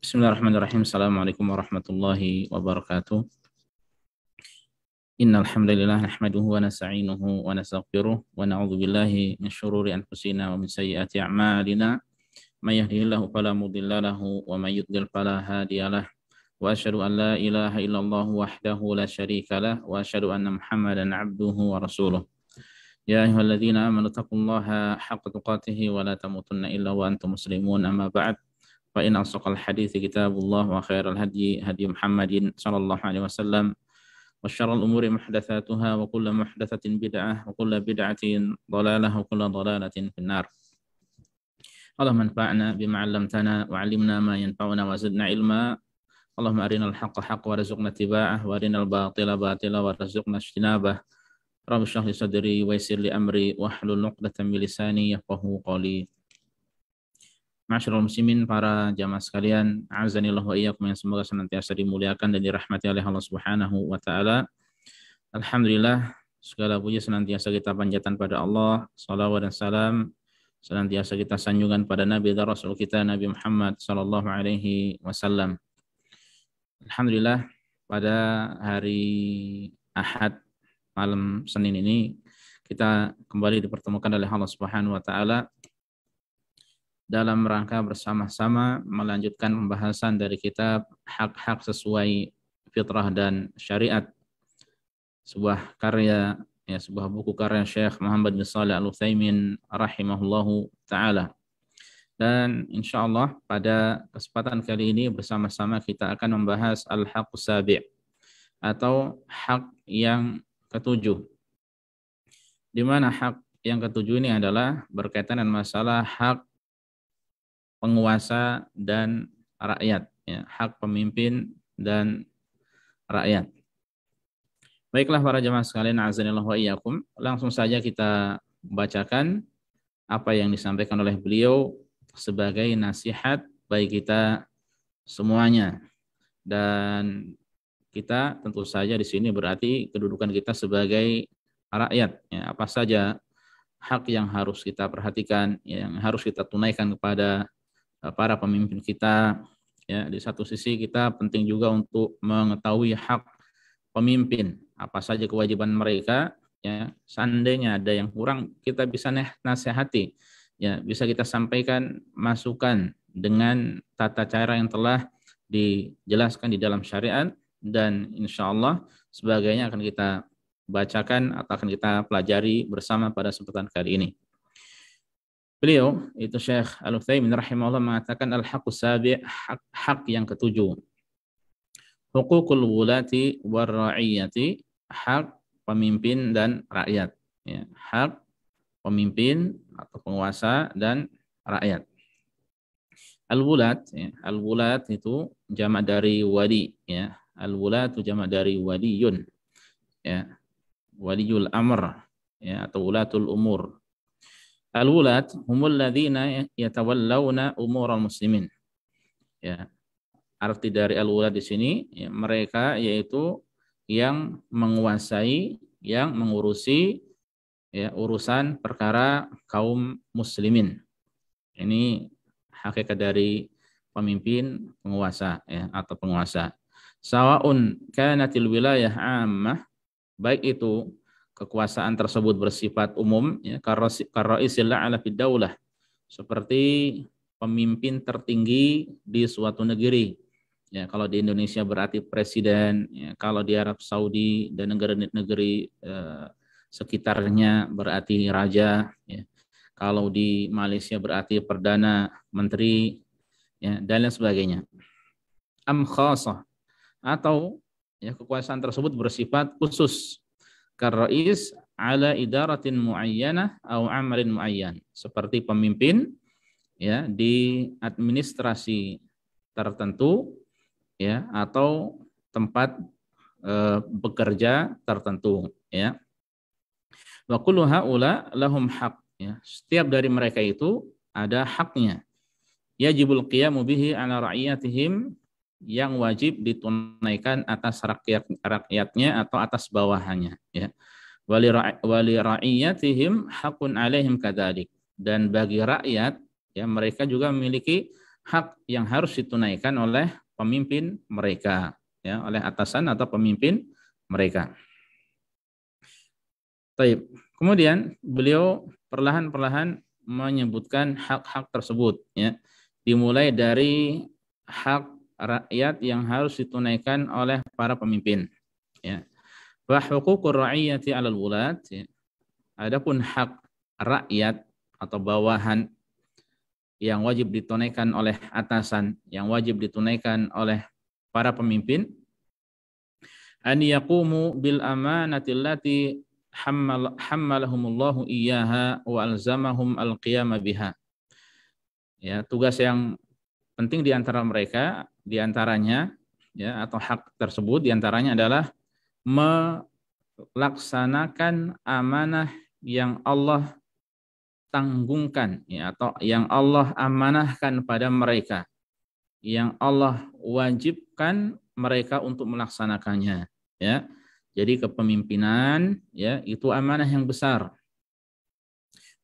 Bismillahirrahmanirrahim. Assalamualaikum warahmatullahi wabarakatuh. Innal hamdalillah nahmaduhu wa nasta'inuhu wa nastaghfiruh wa na'udzu billahi min syururi anfusina wa min sayyiati a'malina. May yahdihillahu fala mudilla lahu wa may yudlil fala hadiyalah. Wa asyhadu an la ilaha illallah wahdahu la syarika lah wa asyhadu anna Muhammadan 'abduhu wa rasuluh. Ya ayyuhalladzina amanu taqullaha haqqa tuqatih wa la tamutunna illa wa antum muslimun. Amma ba'd. Fa in asdaqal hadithi kitabullah wa khairal hadi hadi Muhammadin sallallahu alaihi wasallam wa syarrul umuri muhdatsatuha wa kullu muhdatsatin bid'ah wa kullu bid'atin dhalalah wa kullu dhalalatin finnar. Allahumma anfa'na bima 'allamtana wa 'allimna ma yanfa'una wa zidna ilma. Allahumma arinal haqqa haqqan warzuqna ittiba'ah wa arinal batila batila warzuqna ijtinabah. Rabbi shrah li sadri wa yassir li amri wahlul 'uqdatam min lisani yafqahu qawli. Ma'asyiral muslimin, para jamaah sekalian, a'azanillah wa iyyakum, yang semoga senantiasa dimuliakan dan dirahmati oleh Allah Subhanahu wa taala. Alhamdulillah, segala puji senantiasa kita panjatkan pada Allah. Salawat dan salam senantiasa kita sanjungkan pada Nabi dan Rasul kita Nabi Muhammad sallallahu alaihi wasallam. Alhamdulillah, pada hari Ahad malam Senin ini kita kembali dipertemukan oleh Allah Subhanahu wa taala dalam rangka bersama-sama melanjutkan pembahasan dari kitab Hak-Hak Sesuai Fitrah dan Syariat, sebuah karya, sebuah buku karya Syekh Muhammad bin Shalih Al-Utsaimin rahimahullahu taala. Dan insyaallah pada kesempatan kali ini bersama-sama kita akan membahas Al-Haqqus Sabi', atau hak yang ketujuh. Di mana hak yang ketujuh ini adalah berkaitan dengan masalah hak penguasa dan rakyat, hak pemimpin dan rakyat. Baiklah para jemaah sekalian, azanillah wa iyyakum, langsung saja kita bacakan apa yang disampaikan oleh beliau sebagai nasihat bagi kita semuanya. Dan kita tentu saja di sini berarti kedudukan kita sebagai rakyat, apa saja hak yang harus kita perhatikan, yang harus kita tunaikan kepada para pemimpin kita. Di satu sisi kita penting juga untuk mengetahui hak pemimpin, apa saja kewajiban mereka. Seandainya ada yang kurang, kita bisa nasihati, bisa kita sampaikan masukan dengan tata cara yang telah dijelaskan di dalam syariat, dan insya Allah sebagainya akan kita bacakan atau akan kita pelajari bersama pada kesempatan kali ini. Beliau, itu Syekh Al-Utsaimin rahimahullah, mengatakan al-haqqus sabi', hak yang ketujuh. Huququl wulati war ra'iyati, hak pemimpin dan rakyat. Hak pemimpin atau penguasa dan rakyat. Al-wulat, al-wulat itu jamak dari wali, Al-wulat itu jamak dari waliyun, waliyul amr, atau wulatul umur. Al-wulat humul ladzina yatawallawna umural muslimin. Arti dari al-wulat di sini, mereka yaitu yang menguasai, yang mengurusi urusan perkara kaum muslimin. Ini hakikat dari pemimpin, penguasa, atau penguasa. Sawa'un kanatil wilayah 'ammah, baik itu kekuasaan tersebut bersifat umum, karra'isil a'la fid daulah, seperti pemimpin tertinggi di suatu negeri. Kalau di Indonesia berarti presiden, kalau di Arab Saudi dan negara-negeri sekitarnya berarti raja, kalau di Malaysia berarti perdana menteri, dan lain sebagainya. Am khasah, atau kekuasaan tersebut bersifat khusus, karrais ala idaratin muayyanah atau amalin muayyan, seperti pemimpin di administrasi tertentu, atau tempat bekerja tertentu, wa kullu haula lahum haq, setiap dari mereka itu ada haknya, yajibul qiyamu bihi ala ra'iyatihim, yang wajib ditunaikan atas rakyatnya atau atas bawahannya, wali ra'iyatihim hakun alaihim kadzalik, dan bagi rakyat mereka juga memiliki hak yang harus ditunaikan oleh pemimpin mereka, ya, oleh atasan atau pemimpin mereka. Baik. Kemudian beliau perlahan-perlahan menyebutkan hak-hak tersebut, ya. Dimulai dari hak rakyat yang harus ditunaikan oleh para pemimpin, ya. Wa huququr ra'iyyati 'alal wulat, ya. Adapun hak rakyat atau bawahan yang wajib ditunaikan oleh atasan, yang wajib ditunaikan oleh para pemimpin, an yaqumu bil amanati allati hammalahumullahu iyyaha wa alzamahum alqiyama biha. Ya, tugas yang penting di antara mereka, di antaranya, ya, atau hak tersebut di antaranya adalah melaksanakan amanah yang Allah tanggungkan, ya, atau yang Allah amanahkan pada mereka, yang Allah wajibkan mereka untuk melaksanakannya, ya. Jadi kepemimpinan, ya, itu amanah yang besar,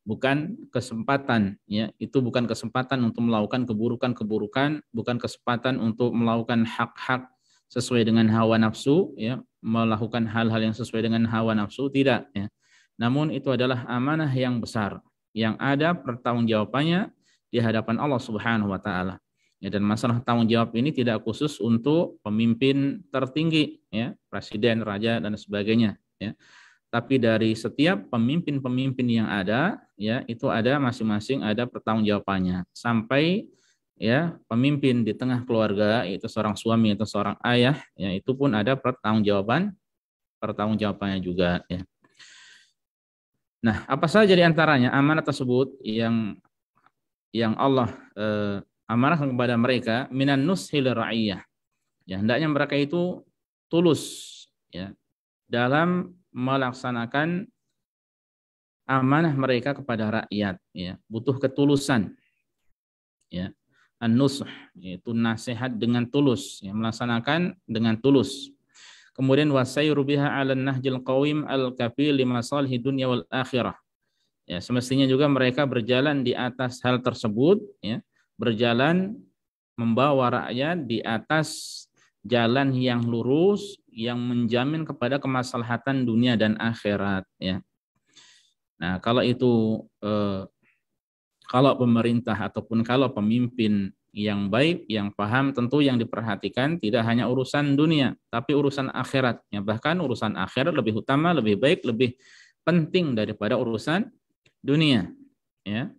bukan kesempatan, ya. Itu bukan kesempatan untuk melakukan keburukan-keburukan, bukan kesempatan untuk melakukan hak-hak sesuai dengan hawa nafsu, ya, melakukan hal-hal yang sesuai dengan hawa nafsu, tidak, ya. Namun itu adalah amanah yang besar yang ada pertanggungjawabannya di hadapan Allah Subhanahu wa taala. Ya, dan masalah tanggung jawab ini tidak khusus untuk pemimpin tertinggi, ya, presiden, raja dan sebagainya, ya. Tapi dari setiap pemimpin-pemimpin yang ada, ya, itu ada masing-masing ada pertanggungjawabannya. Sampai, ya, pemimpin di tengah keluarga, itu seorang suami atau seorang ayah, ya, itu pun ada pertanggungjawabannya juga, ya. Nah, apa saja di antaranya amanat tersebut yang Allah amanahkan kepada mereka, minan nushil ra'iyah. Ya, hendaknya mereka itu tulus, ya, dalam melaksanakan amanah mereka kepada rakyat, ya. Butuh ketulusan, ya. An-nusuh, yaitu nasihat dengan tulus, ya, melaksanakan dengan tulus. Kemudian wasayru biha 'alan nahjil qawim al-kafil limasalih dunya wal akhirah. Ya, semestinya juga mereka berjalan di atas hal tersebut, ya, berjalan membawa rakyat di atas jalan yang lurus yang menjamin kepada kemaslahatan dunia dan akhirat, ya. Nah, kalau itu kalau pemerintah ataupun kalau pemimpin yang baik, yang paham, tentu yang diperhatikan tidak hanya urusan dunia, tapi urusan akhirat. Ya, bahkan urusan akhirat lebih utama, lebih baik, lebih penting daripada urusan dunia. Ya.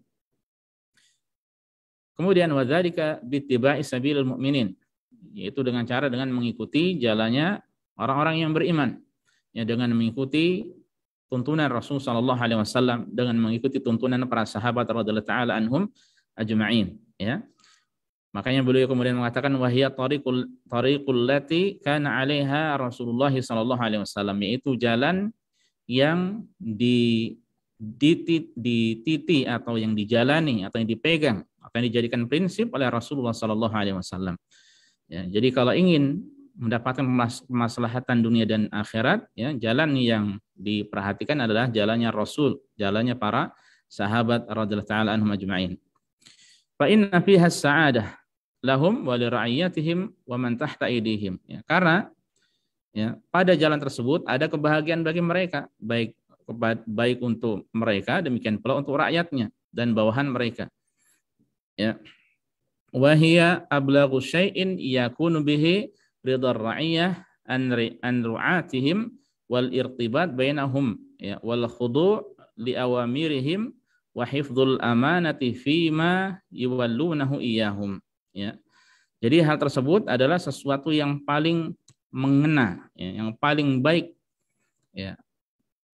Kemudian wadzalika bittiba'i sabilil mu'minin, yaitu dengan mengikuti jalannya orang-orang yang beriman. Ya, dengan mengikuti tuntunan Rasul sallallahu alaihi wasallam, dengan mengikuti tuntunan para sahabat radhiyallahu taala anhum ajma'in, ya. Makanya beliau kemudian mengatakan wahiyya tariqul lati kana 'alaiha Rasulullah sallallahu alaihi wasallam, yaitu jalan yang dititi atau yang dijalani atau yang dipegang atau yang dijadikan prinsip oleh Rasulullah sallallahu alaihi wasallam. Ya, jadi kalau ingin mendapatkan kemaslahatan dunia dan akhirat, ya, jalan yang diperhatikan adalah jalannya Rasul, jalannya para sahabat radhiyallahu taala anhum ajma'in. Fa inna fiha as-sa'adah lahum wa li ra'iyatihim wa man tahta aydihim. Ya, karena, ya, pada jalan tersebut ada kebahagiaan bagi mereka, baik untuk mereka, demikian pula untuk rakyatnya dan bawahan mereka. Ya. Wa hiya ablaghu syai'in yakunu bihi ridar ra'iyah an ru'atihim wal irtibat bainahum, ya, wal khudu' li awamirihim wa hifdzul amanati fima yuwallunahu iyahum, ya. Jadi hal tersebut adalah sesuatu yang paling mengena, ya, yang paling baik, ya,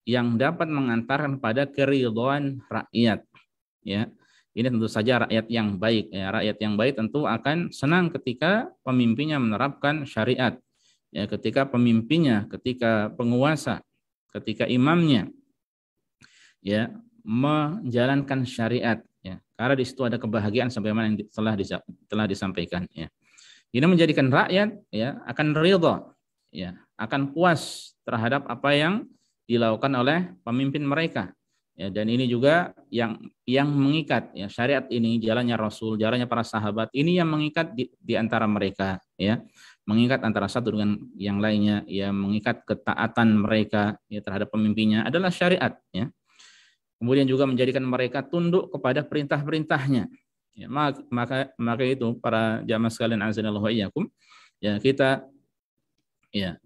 yang dapat mengantarkan pada keridhaan rakyat, ya. Ini tentu saja rakyat yang baik, ya. Rakyat yang baik tentu akan senang ketika pemimpinnya menerapkan syariat, ya, ketika pemimpinnya, ketika penguasa, ketika imamnya, ya, menjalankan syariat, ya. Karena di situ ada kebahagiaan sebagaimana yang telah disampaikan, ya. Ini menjadikan rakyat, ya, akan ridha, ya, akan puas terhadap apa yang dilakukan oleh pemimpin mereka, Ya, dan ini juga yang mengikat ya, syariat ini, jalannya Rasul, jalannya para sahabat, ini yang mengikat di antara mereka ya. Mengikat antara satu dengan yang lainnya, ya, mengikat ketaatan mereka ya terhadap pemimpinnya adalah syariat ya. Kemudian juga menjadikan mereka tunduk kepada perintah-perintahnya. Ya, maka itu para jamaah sekalian azanallahu wa iyyakum, ya kita ya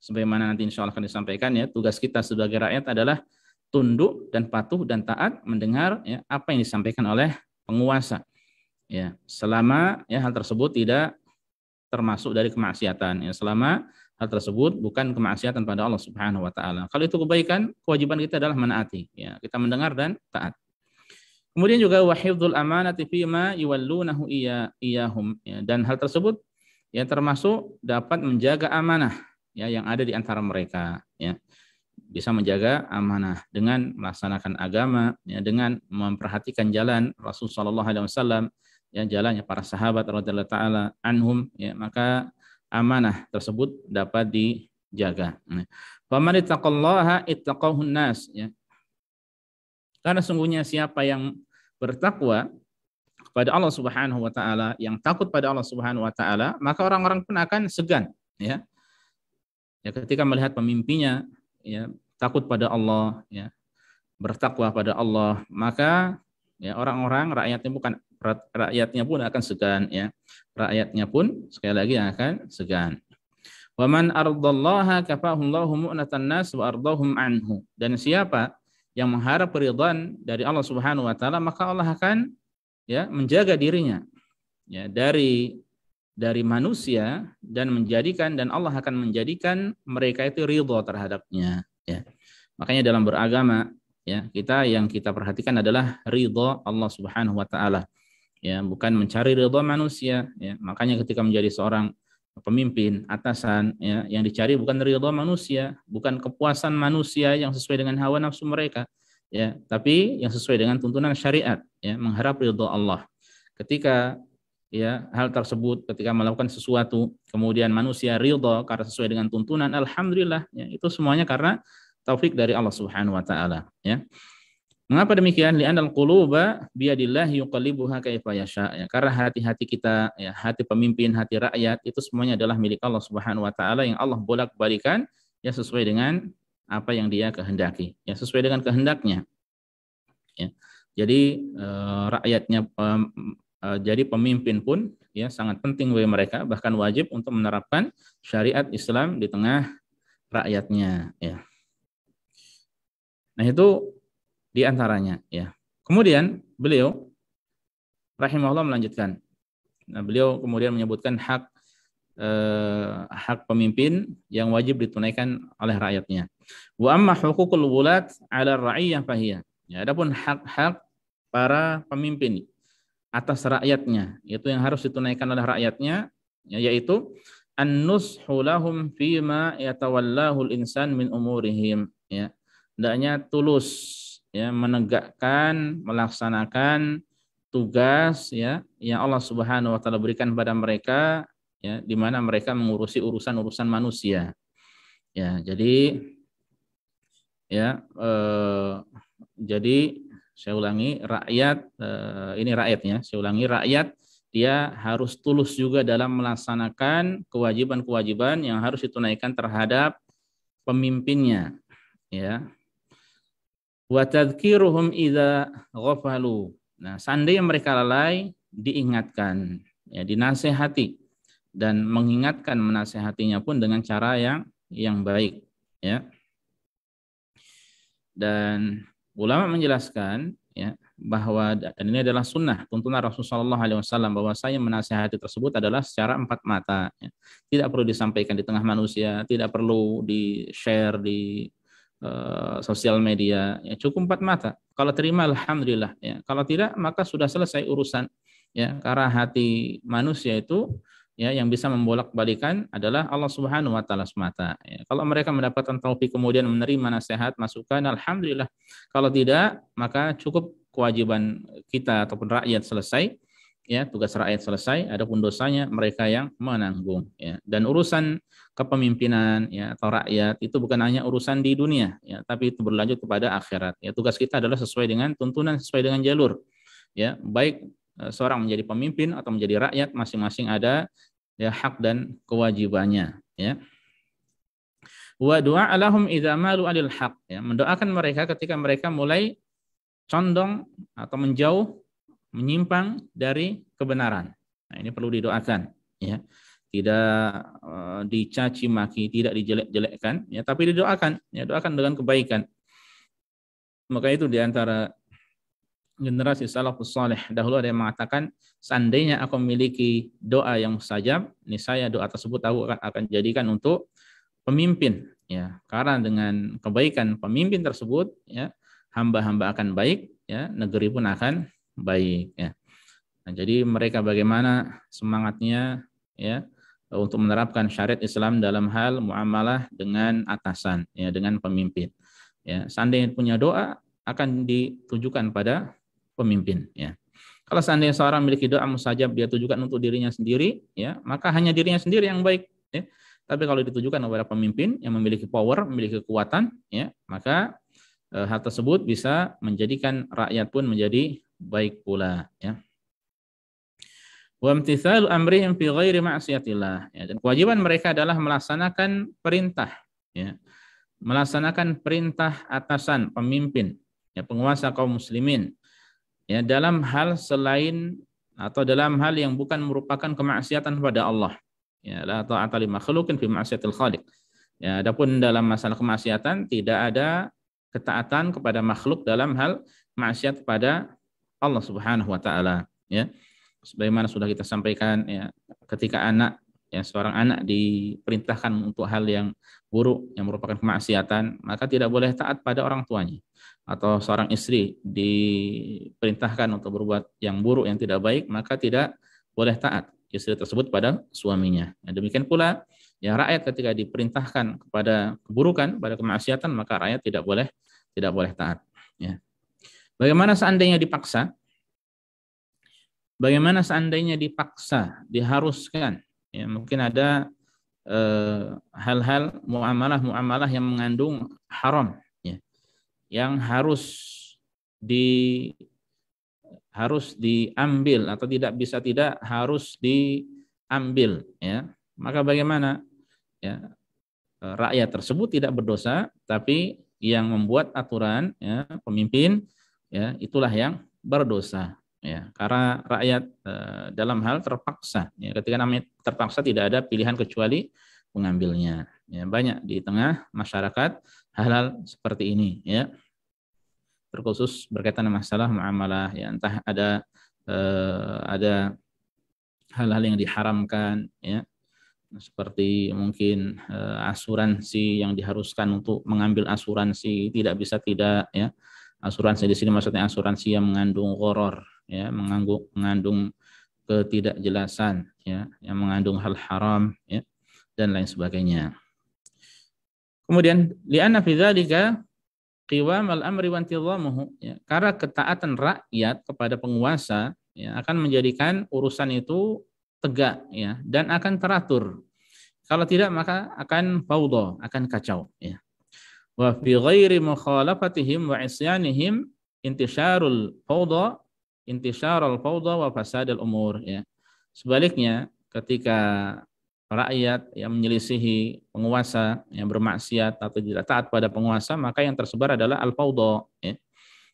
sebagaimana nanti insya Allah akan disampaikan ya, tugas kita sebagai rakyat adalah tunduk dan patuh dan taat mendengar ya apa yang disampaikan oleh penguasa ya, selama ya hal tersebut tidak termasuk dari kemaksiatan ya, selama hal tersebut bukan kemaksiatan pada Allah Subhanahu wa taala. Kalau itu kebaikan, kewajiban kita adalah menaati ya, kita mendengar dan taat. Kemudian juga wahifdzul amanati fima yuwallunahu iyahum ya, dan hal tersebut ya termasuk dapat menjaga amanah ya yang ada di antara mereka ya. Bisa menjaga amanah dengan melaksanakan agama ya, dengan memperhatikan jalan Rasul sallallahu alaihi wasallam ya, jalannya para sahabat radhiyallahu taala anhum ya, maka amanah tersebut dapat dijaga. Faman ittaqallaha ittaqahun nas ya. Karena sungguhnya siapa yang bertakwa kepada Allah Subhanahu wa taala, yang takut pada Allah Subhanahu wa taala, maka orang-orang pun akan segan ya. Ya ketika melihat pemimpinnya ya takut pada Allah ya, bertakwa pada Allah, maka ya orang-orang rakyatnya pun akan segan ya. Rakyatnya pun sekali lagi akan segan. Wa man ardallaha kafahullahu mu'natan nas wa ardahum anhu. Dan siapa yang mengharap keridhaan dari Allah Subhanahu wa taala, maka Allah akan ya menjaga dirinya ya dari manusia dan Allah akan menjadikan mereka itu ridha terhadapnya ya. Makanya dalam beragama ya, yang kita perhatikan adalah ridha Allah Subhanahu wa taala ya, bukan mencari ridha manusia ya. Makanya ketika menjadi seorang pemimpin, atasan ya, yang dicari bukan ridha manusia, bukan kepuasan manusia yang sesuai dengan hawa nafsu mereka ya, tapi yang sesuai dengan tuntunan syariat ya, mengharap ridha Allah. Ketika ya hal tersebut, ketika melakukan sesuatu kemudian manusia ridha karena sesuai dengan tuntunan, alhamdulillah ya, itu semuanya karena taufik dari Allah Subhanahu wa taala ya. Mengapa demikian? Li'anal quluba biyadillahi yuqallibuha kaifa yasha ya, karena hati-hati kita ya, hati pemimpin, hati rakyat itu semuanya adalah milik Allah Subhanahu wa taala yang Allah bolak-balikan ya sesuai dengan apa yang Dia kehendaki ya, sesuai dengan kehendaknya ya. Jadi rakyatnya jadi pemimpin pun ya sangat penting bagi mereka, bahkan wajib untuk menerapkan syariat Islam di tengah rakyatnya ya. Nah itu di antaranya ya. Kemudian beliau rahimahullah melanjutkan. Nah, beliau kemudian menyebutkan hak pemimpin yang wajib ditunaikan oleh rakyatnya. Wa amma huququl wulat 'ala ar-ra'iyyah fahiyah. Ya, adapun hak-hak para pemimpin atas rakyatnya, itu yang harus ditunaikan oleh rakyatnya ya, yaitu an-nushu lahum fima yatawallahu al-insan min umurihim ya. Hendaknya tulus ya menegakkan, melaksanakan tugas ya yang Allah Subhanahu wa taala berikan pada mereka ya, di mana mereka mengurusi urusan-urusan manusia. Ya, jadi saya ulangi, ini rakyatnya, saya ulangi, rakyat dia harus tulus juga dalam melaksanakan kewajiban-kewajiban yang harus ditunaikan terhadap pemimpinnya ya. Wa tadhkiruhum idza ghafalu. Nah, seandainya mereka lalai, diingatkan ya, dinasehati dan menasehatinya pun dengan cara yang baik ya. Dan ulama menjelaskan ya bahwa, dan ini adalah sunnah tuntunan Rasulullah SAW, bahwa saya menasihati tersebut adalah secara empat mata ya. Tidak perlu disampaikan di tengah manusia, tidak perlu di-share di sosial media ya, cukup empat mata. Kalau terima alhamdulillah ya, kalau tidak maka sudah selesai urusan ya, karena hati manusia itu ya yang bisa membolak-balikan adalah Allah Subhanahu wa taala semata ya. Kalau mereka mendapatkan taufik kemudian menerima nasihat, masukan, alhamdulillah. Kalau tidak, maka cukup kewajiban kita ataupun rakyat selesai ya tugas rakyat selesai, adapun dosanya mereka yang menanggung, ya. Dan urusan kepemimpinan, ya, atau rakyat itu bukan hanya urusan di dunia, ya, tapi itu berlanjut kepada akhirat, ya. Tugas kita adalah sesuai dengan tuntunan, sesuai dengan jalur, ya, baik seorang menjadi pemimpin atau menjadi rakyat, masing-masing ada, ya, hak dan kewajibannya, ya. Wa du'a lahum idza malu 'anil haq, ya, mendoakan mereka ketika mereka mulai condong atau menjauh, menyimpang dari kebenaran. Nah, ini perlu didoakan, ya. Tidak dicaci maki, tidak dijelek-jelekkan, ya, tapi didoakan, ya, doakan dengan kebaikan. Maka itu diantara generasi salafus saleh dahulu ada yang mengatakan, seandainya aku memiliki doa yang mustajab, niscaya doa tersebut aku akan jadikan untuk pemimpin, ya, karena dengan kebaikan pemimpin tersebut, ya, hamba-hamba akan baik, ya, negeri pun akan baik, ya. Nah, jadi mereka bagaimana semangatnya, ya, untuk menerapkan syariat Islam dalam hal muamalah dengan atasan, ya, dengan pemimpin, ya. Seandainya punya doa akan ditujukan pada pemimpin, ya. Kalau seandainya seorang memiliki doa mustajab dia tujukan untuk dirinya sendiri, ya, maka hanya dirinya sendiri yang baik, ya. Tapi kalau ditujukan kepada pemimpin yang memiliki power, memiliki kekuatan, ya, maka hal tersebut bisa menjadikan rakyat pun menjadi baik pula, ya. Wa imtithalu amrihim fi ghairi ma'siyatillah, ya, dan kewajiban mereka adalah melaksanakan perintah, ya, melaksanakan perintah atasan, pemimpin, ya, penguasa kaum muslimin, ya, dalam hal selain atau dalam hal yang bukan merupakan kemaksiatan kepada Allah, ya, la ta'ata li makhluqin fi ma'siyatil khaliq, ya. Adapun dalam masalah kemaksiatan tidak ada ketaatan kepada makhluk dalam hal maksiat kepada Allah Subhanahu wa taala, ya. Sebagaimana sudah kita sampaikan, ya, ketika anak, ya, seorang anak diperintahkan untuk hal yang buruk yang merupakan kemaksiatan, maka tidak boleh taat pada orang tuanya. Atau seorang istri diperintahkan untuk berbuat yang buruk yang tidak baik, maka tidak boleh taat istri tersebut pada suaminya. Nah, demikian pula, ya, rakyat ketika diperintahkan kepada keburukan, pada kemaksiatan, maka rakyat tidak boleh taat, ya. Bagaimana seandainya dipaksa? Bagaimana seandainya dipaksa, diharuskan? Ya, mungkin ada hal-hal muamalah yang mengandung haram, ya, yang harus diambil atau tidak bisa tidak harus diambil, ya. Maka bagaimana? Ya, rakyat tersebut tidak berdosa, tapi yang membuat aturan, ya, pemimpin, ya, itulah yang berdosa, ya, karena rakyat dalam hal terpaksa, ya, ketika namanya terpaksa tidak ada pilihan kecuali mengambilnya, ya. Banyak di tengah masyarakat hal-hal seperti ini, ya, terkhusus berkaitan dengan masalah muamalah, ya, entah ada hal-hal yang diharamkan, ya, seperti mungkin asuransi yang diharuskan untuk mengambil asuransi tidak bisa tidak, ya. Asuransi di sini maksudnya asuransi yang mengandung gharar, ya, mengandung ketidakjelasan, ya, yang mengandung hal haram, ya, dan lain sebagainya. Kemudian li'anna fi dzalika qiwamal amri wa intizamuhu, ya, karena ketaatan rakyat kepada penguasa, ya, akan menjadikan urusan itu tegak, ya, dan akan teratur. Kalau tidak maka akan fawdha, akan kacau, ya. Wa fi ghairi mukhalafatihim wa isyanihim intisharul fawdha wa fasadul umur, ya. Sebaliknya, ketika rakyat yang menyelisihi penguasa, yang bermaksiat atau tidak taat pada penguasa, maka yang tersebar adalah al-fawdha, ya.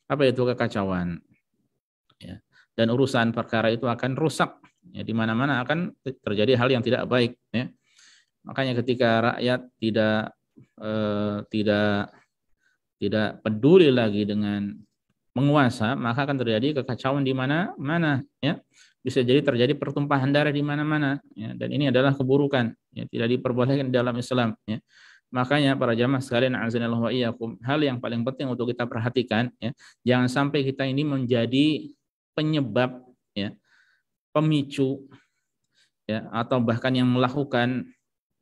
Apa itu? Kekacauan, ya. Dan urusan perkara itu akan rusak, ya, di mana-mana akan terjadi hal yang tidak baik, ya. Makanya ketika rakyat tidak peduli lagi dengan penguasa, maka akan terjadi kekacauan di mana-mana, ya. Bisa jadi terjadi pertumpahan darah di mana-mana, ya. Dan ini adalah keburukan, ya, tidak diperbolehkan dalam Islam, ya. Makanya para jamaah sekalian, azanallahu wa iyyakum, hal yang paling penting untuk kita perhatikan, ya, jangan sampai kita ini menjadi penyebab, ya, pemicu, ya, atau bahkan yang melakukan,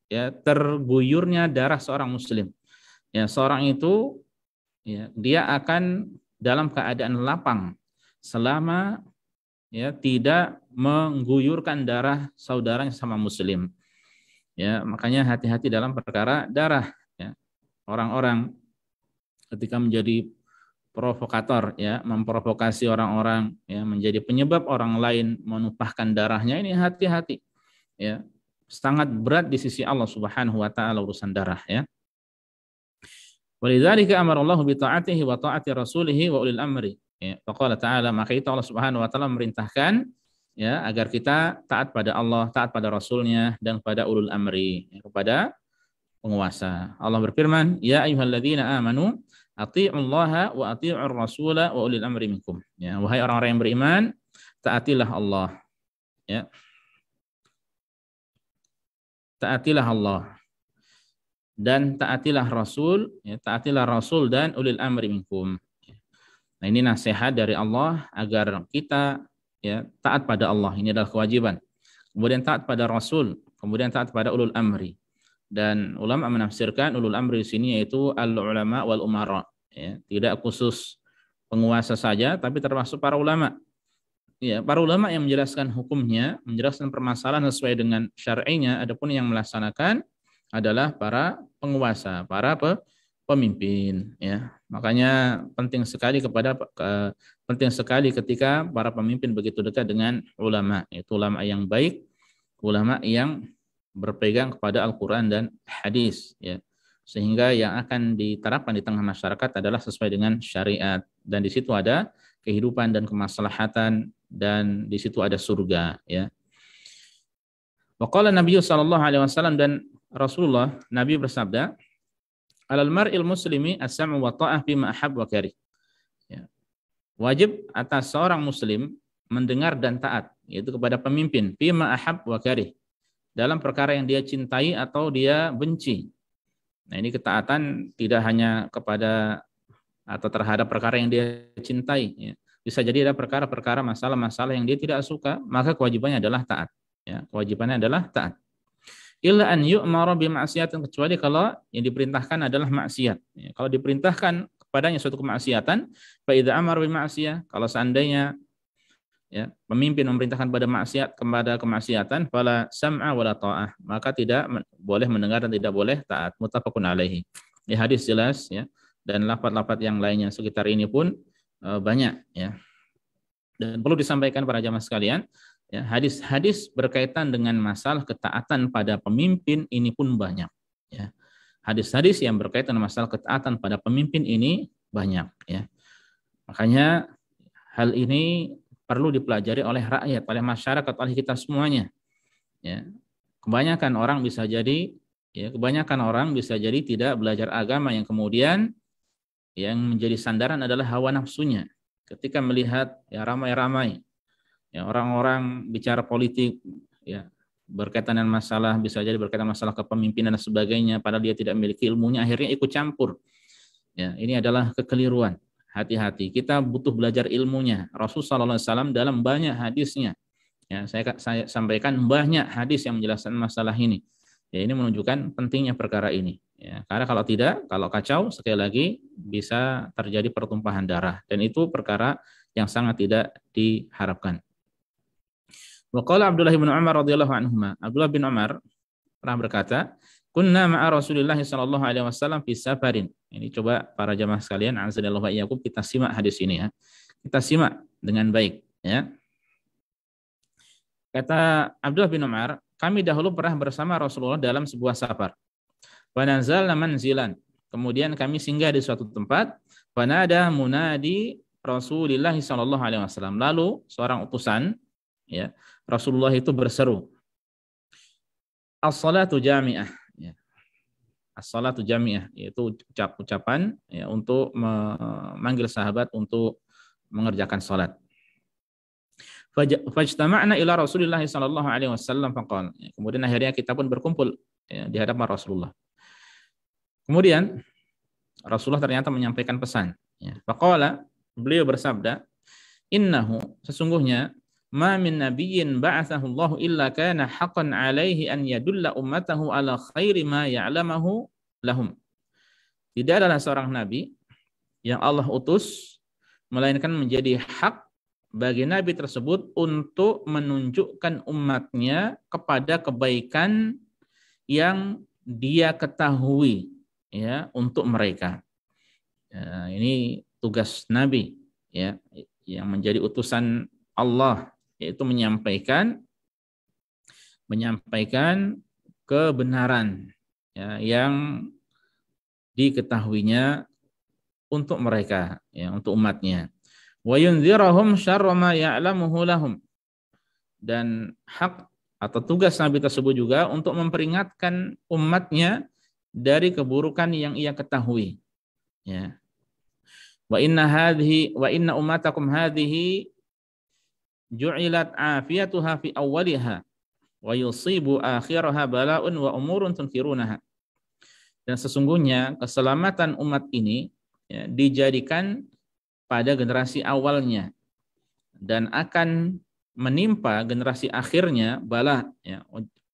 ya, terguyurnya darah seorang muslim. Ya, seorang itu, ya, dia akan dalam keadaan lapang selama ya tidak mengguyurkan darah saudaranya sama muslim. Ya, makanya hati-hati dalam perkara darah, ya. Orang-orang ketika menjadi provokator, ya, memprovokasi orang-orang, ya, menjadi penyebab orang lain menumpahkan darahnya, ini hati-hati, ya. Sangat berat di sisi Allah Subhanahu wa taala urusan darah, ya. Walidzalika amarallahu bi ta'atihi wa ta'ati rasulih wa ulil amri. Ya, faqala ta'ala, maka itu Allah Subhanahu wa taala memerintahkan, ya, agar kita taat pada Allah, taat pada Rasulnya, dan pada ulul amri, ya, kepada penguasa. Allah berfirman, ya ayyuhalladzina amanu athi'ullaha wa athi'ur rasula wa ulil amri minkum. Ya, wahai orang-orang yang beriman, taatilah Allah. Ya. Taatilah Allah dan taatilah Rasul, ya, taatilah Rasul dan ulil amri minkum. Nah, ini nasihat dari Allah agar kita, ya, taat pada Allah. Ini adalah kewajiban. Kemudian taat pada Rasul, kemudian taat pada ulul amri. Dan ulama menafsirkan ulul amri di sini yaitu al-ulama wal umara, ya, tidak khusus penguasa saja tapi termasuk para ulama. Ya, para ulama yang menjelaskan hukumnya, menjelaskan permasalahan sesuai dengan syar'inya, adapun yang melaksanakan adalah para penguasa, para pemimpin, ya. Makanya penting sekali ketika para pemimpin begitu dekat dengan ulama, yaitu ulama yang baik, ulama yang berpegang kepada Al-Qur'an dan hadis, ya. Sehingga yang akan diterapkan di tengah masyarakat adalah sesuai dengan syariat, dan di situ ada kehidupan dan kemaslahatan, dan di situ ada surga, ya. Waqala Nabi sallallahu alaihi wasallam, dan Rasulullah Nabi bersabda, alal mar'il muslimi as-sam'u wa ta'ah bima ahab wa karih. Ya. Wajib atas seorang muslim mendengar dan taat, yaitu kepada pemimpin, bima ahab wa karih, dalam perkara yang dia cintai atau dia benci. Nah, ini ketaatan tidak hanya kepada atau terhadap perkara yang dia cintai, ya. Bisa jadi ada perkara-perkara, masalah-masalah yang dia tidak suka, maka kewajibannya adalah taat. Ya, kewajibannya adalah taat. Illa an yu'mara bi ma'siyatin, kecuali kalau yang diperintahkan adalah maksiat. Ya, kalau diperintahkan kepadanya suatu kemaksiatan, fa idza amara bi ma'siyah, kalau seandainya, ya, pemimpin memerintahkan pada maksiat, kepada kemaksiatan, fala sam'a wala ta'ah, maka tidak boleh mendengar dan tidak boleh taat. Muttafaqun alaihi. Ini hadis jelas, ya, dan lafaz-lafaz yang lainnya sekitar ini pun banyak, ya. Dan perlu disampaikan para jamaah sekalian, ya, hadis-hadis berkaitan dengan masalah ketaatan pada pemimpin ini pun banyak, ya. Hadis-hadis yang berkaitan dengan masalah ketaatan pada pemimpin ini banyak, ya. Makanya hal ini perlu dipelajari oleh rakyat, oleh masyarakat, oleh kita semuanya, ya. Kebanyakan orang bisa jadi tidak belajar agama, yang kemudian yang menjadi sandaran adalah hawa nafsunya. Ketika melihat, ya, ramai-ramai, ya, orang-orang bicara politik, ya, berkaitan dengan masalah, bisa jadi berkaitan masalah kepemimpinan dan sebagainya, padahal dia tidak memiliki ilmunya, akhirnya ikut campur. Ya, ini adalah kekeliruan. Hati-hati, kita butuh belajar ilmunya. Rasulullah SAW dalam banyak hadisnya, ya, saya sampaikan banyak hadis yang menjelaskan masalah ini. Ya, ini menunjukkan pentingnya perkara ini. Ya, karena kalau tidak, kalau kacau, sekali lagi bisa terjadi pertumpahan darah, dan itu perkara yang sangat tidak diharapkan. Wa qala Abdullah bin Umar radhiyallahu anhuma, Abdullah bin Umar pernah berkata, kunna ma'a Rasulillah sallallahu alaihi wasallam fi safarin. Ini coba para jamaah sekalian, azanillahu wa iyyakum, kita simak hadis ini, ya. Kita simak dengan baik, ya. Kata Abdullah bin Umar, kami dahulu pernah bersama Rasulullah dalam sebuah safar. Fanazalna manzilan. Kemudian kami singgah di suatu tempat. Fanada munadi Rasulullah sallallahu alaihi wasallam. Lalu seorang utusan, ya, Rasulullah itu berseru, as-salatu jami'ah, ya. As-salatu jami'ah, yaitu ucapan, ya, untuk memanggil sahabat untuk mengerjakan salat. Fajtama'na ila Rasulillah sallallahu alaihi wasallam faqala. Kemudian akhirnya kita pun berkumpul, ya, di hadapan Rasulullah. Kemudian Rasulullah ternyata menyampaikan pesan, ya. Faqala, beliau bersabda, innahu, sesungguhnya, ma min nabiyyin ba'athahu Allah illa kana haqqan 'alaihi an yadulla ummatahu ala khairi ma ya'lamahu lahum. Tidak adalah seorang nabi yang Allah utus melainkan menjadi hak bagi Nabi tersebut untuk menunjukkan umatnya kepada kebaikan yang dia ketahui ya untuk mereka. Ya, ini tugas Nabi ya yang menjadi utusan Allah, yaitu menyampaikan kebenaran ya, yang diketahuinya untuk mereka ya, untuk umatnya. Wa yunzirahum syarra ma ya'lamuhu lahum, dan hak atau tugas Nabi tersebut juga untuk memperingatkan umatnya dari keburukan yang ia ketahui ya. Wa inna ummatakum hadhihi ju'ilat afiyatuha fi awwaliha wa yusibu akhiraha bala'un wa umurun tunkirunaha. Dan sesungguhnya keselamatan umat ini ya, dijadikan pada generasi awalnya dan akan menimpa generasi akhirnya bala ya,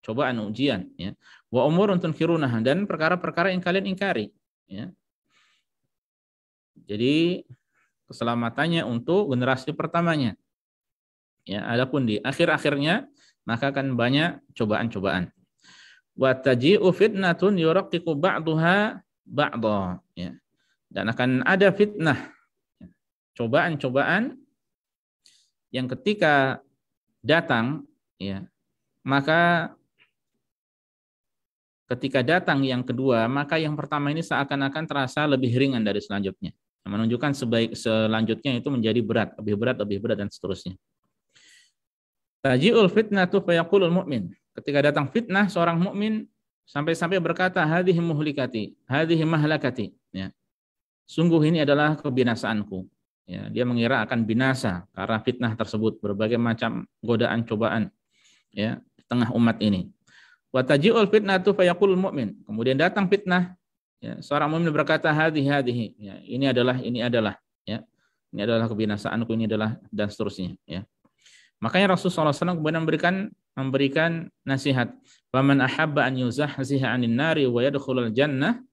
cobaan ujian ya. Wa umurun tunkirunaha, dan perkara-perkara yang kalian ingkari ya. Jadi keselamatannya untuk generasi pertamanya. Ya, adapun di akhir-akhirnya maka akan banyak cobaan-cobaan. Wa taji'u fitnatun yuraqqiqu ba'daha ba'dha ya. Dan akan ada fitnah, cobaan-cobaan yang ketika datang ya, maka ketika datang yang kedua, maka yang pertama ini seakan-akan terasa lebih ringan dari selanjutnya. Menunjukkan selanjutnya itu menjadi berat, lebih berat dan seterusnya. Taji'ul fitnatu fayaqulul mu'min. Ketika datang fitnah, seorang mukmin sampai-sampai berkata, hadhihi muhlikati, hadhihi mahlakati. Ya. Sungguh ini adalah kebinasaanku. Ya, dia mengira akan binasa karena fitnah tersebut, berbagai macam godaan cobaan ya di tengah umat ini. Wa taji'ul fitnatu fayaqulul mu'min. Kemudian datang fitnah, ya, seorang mukmin berkata, hadhihi, ya, ini adalah ya. Ini adalah kebinasaanku, ini adalah, dan seterusnya ya. Makanya Rasulullah SAW kemudian memberikan nasihat. Faman ahabba an yuzahziha 'anil nari wa yadkhulal jannah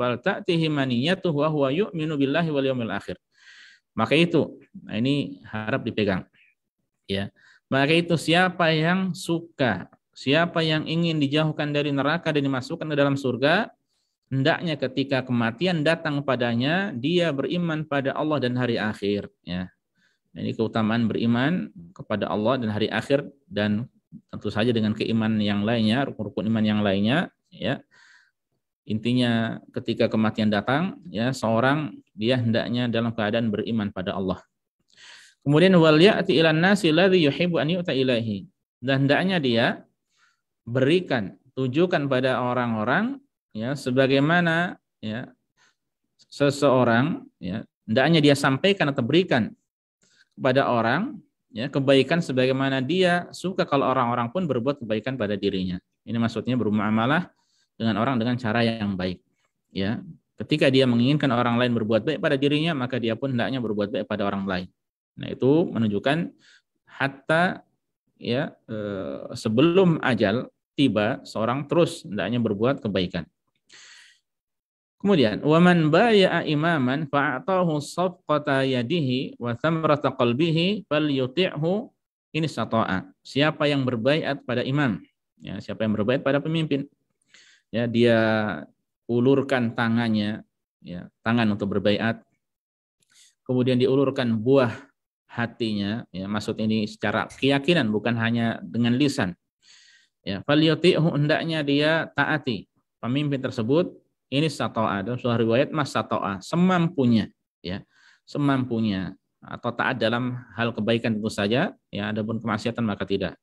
fal ta'tihi maniyatuhu wa huwa yu'minu billahi wal yawmil akhir. Maka itu, nah ini harap dipegang. Ya. Maka itu siapa yang ingin dijauhkan dari neraka dan dimasukkan ke dalam surga, hendaknya ketika kematian datang padanya dia beriman pada Allah dan hari akhir ya. Ini keutamaan beriman kepada Allah dan hari akhir, dan tentu saja dengan keimanan yang lainnya, rukun-rukun iman yang lainnya ya. Intinya ketika kematian datang ya, seorang dia hendaknya dalam keadaan beriman pada Allah. Kemudian wal ya'ti ilan nasi alladzi yuhibbu an yu'ta ilaihi, dan hendaknya dia tujukan pada orang-orang ya, sebagaimana ya seseorang ya, hendaknya dia sampaikan atau berikan kepada orang ya kebaikan sebagaimana dia suka kalau orang-orang pun berbuat kebaikan pada dirinya. Ini maksudnya bermuamalah dengan orang dengan cara yang baik ya. Ketika dia menginginkan orang lain berbuat baik pada dirinya, maka dia pun hendaknya berbuat baik pada orang lain. Nah, itu menunjukkan hatta ya sebelum ajal tiba, seorang terus hendaknya berbuat kebaikan. Kemudian, waman baya'a imaman fa'atahu safqata yadihi wa thamrata qalbihi falyuti'hu in istata'a. Siapa yang berbaiat pada imam, ya, siapa yang berbaiat pada pemimpin, ya, dia ulurkan tangannya, ya, tangan untuk berbaiat, kemudian diulurkan buah hatinya, ya, maksud ini secara keyakinan bukan hanya dengan lisan. Ya, falyuti'hu, hendaknya dia taati pemimpin tersebut. Ini sato'a, dalam sebuah riwayat mas sato'a, semampunya ya, semampunya, atau taat dalam hal kebaikan tentu saja ya, adapun kemaksiatan maka tidak.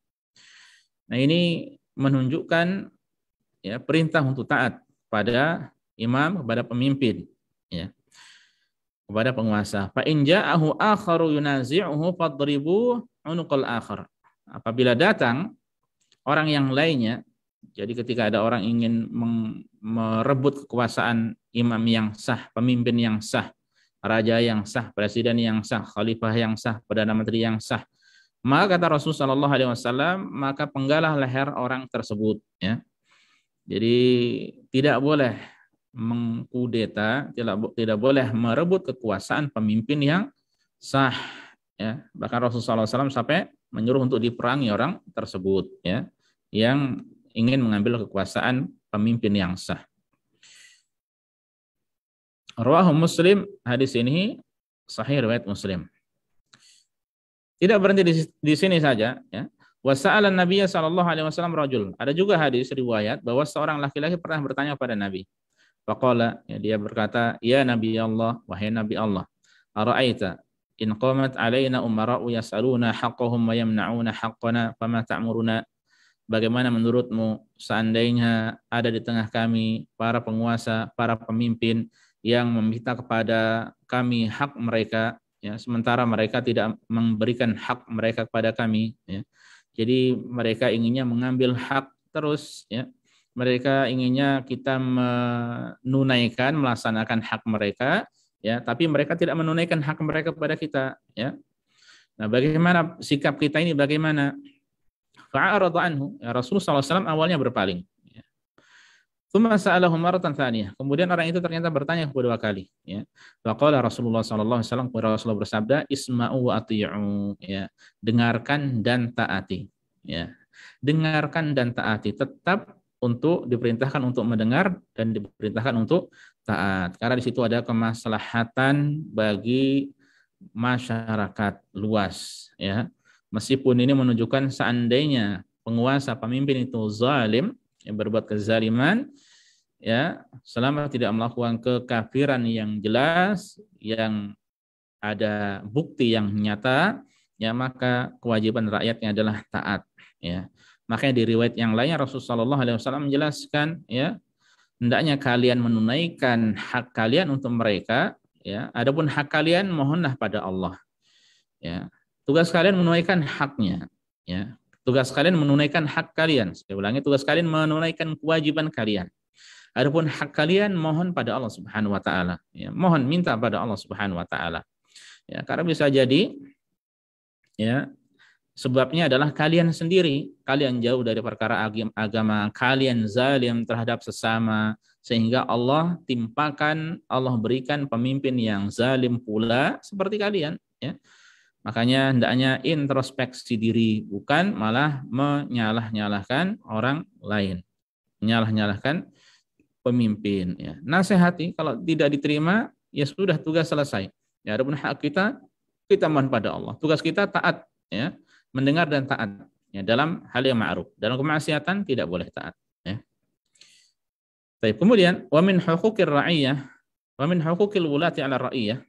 Nah, ini menunjukkan ya perintah untuk taat pada imam, kepada pemimpin ya, kepada penguasa. Fa in ja'ahu akharu yunazi'uhu fadribu unuqal akhar. Apabila datang orang yang lainnya, jadi ketika ada orang ingin merebut kekuasaan imam yang sah, pemimpin yang sah, raja yang sah, presiden yang sah, khalifah yang sah, perdana menteri yang sah, maka kata Rasulullah SAW, maka penggalah leher orang tersebut. Ya. Jadi tidak boleh mengkudeta, tidak boleh merebut kekuasaan pemimpin yang sah. ya. Bahkan Rasulullah SAW sampai menyuruh untuk diperangi orang tersebut, ya, yang ingin mengambil kekuasaan pemimpin yang sah. Rawahu Muslim, hadis ini sahih riwayat Muslim. Tidak berhenti di sini saja, ya. Wa sa'ala Nabiy sallallahu alaihi wasallam rajul. Ada juga hadis riwayat bahwa seorang laki-laki pernah bertanya kepada Nabi. Faqala, ya, dia berkata, "Ya Nabi Allah, wahai Nabi Allah, ara'aita in qamat alaina umara'u yas'aluna haqqahum wa yamna'una haqqana fama ta'muruna?" Bagaimana menurutmu seandainya ada di tengah kami para penguasa, para pemimpin yang meminta kepada kami hak mereka, ya, sementara mereka tidak memberikan hak mereka kepada kami, ya. Jadi mereka inginnya mengambil hak terus, ya. Mereka inginnya kita menunaikan, melaksanakan hak mereka, ya, tapi mereka tidak menunaikan hak mereka kepada kita, ya. Nah, bagaimana sikap kita ini, bagaimana? Fa'arada anhu, ya, Rasulullah SAW awalnya berpaling. Tsumma sa'alahu maratan tsaniyah. Kemudian orang itu ternyata bertanya kedua kali, ya. Faqala Rasulullah sallallahu alaihi wasallam, Rasulullah bersabda, "Isma'u wa athi'u," ya. Dengarkan dan taati, ya. Dengarkan dan taati, tetap untuk diperintahkan untuk mendengar dan diperintahkan untuk taat. Karena di situ ada kemaslahatan bagi masyarakat luas, ya. Meskipun ini menunjukkan seandainya penguasa pemimpin itu zalim, yang berbuat kezaliman, ya, selama tidak melakukan kekafiran yang jelas, yang ada bukti yang nyata, ya, maka kewajiban rakyatnya adalah taat, ya. Makanya di riwayat yang lainnya Rasulullah SAW menjelaskan, ya, hendaknya kalian menunaikan hak kalian untuk mereka, ya. Adapun hak kalian mohonlah pada Allah, ya. Tugas kalian menunaikan haknya, ya. Tugas kalian menunaikan hak kalian. Saya ulangi, tugas kalian menunaikan kewajiban kalian. Adapun hak kalian mohon pada Allah Subhanahu wa taala, ya. Mohon, minta pada Allah Subhanahu wa taala. Ya, karena bisa jadi, ya, sebabnya adalah kalian sendiri, kalian jauh dari perkara agama, kalian zalim terhadap sesama, sehingga Allah timpakan, Allah berikan pemimpin yang zalim pula seperti kalian, ya. Makanya hendaknya introspeksi diri, bukan malah menyalah-nyalahkan orang lain, menyalah-nyalahkan pemimpin, ya. Nasihati, kalau tidak diterima, ya sudah, tugas selesai. Ya, adapun hak kita, kita mohon pada Allah. Tugas kita taat, ya, mendengar dan taat, ya, dalam hal yang ma'ruf. Dalam kemaksiatan tidak boleh taat, ya. Baik, kemudian wa min huquqir ra'iyah wa min huquqil wulati 'ala ra'iyah.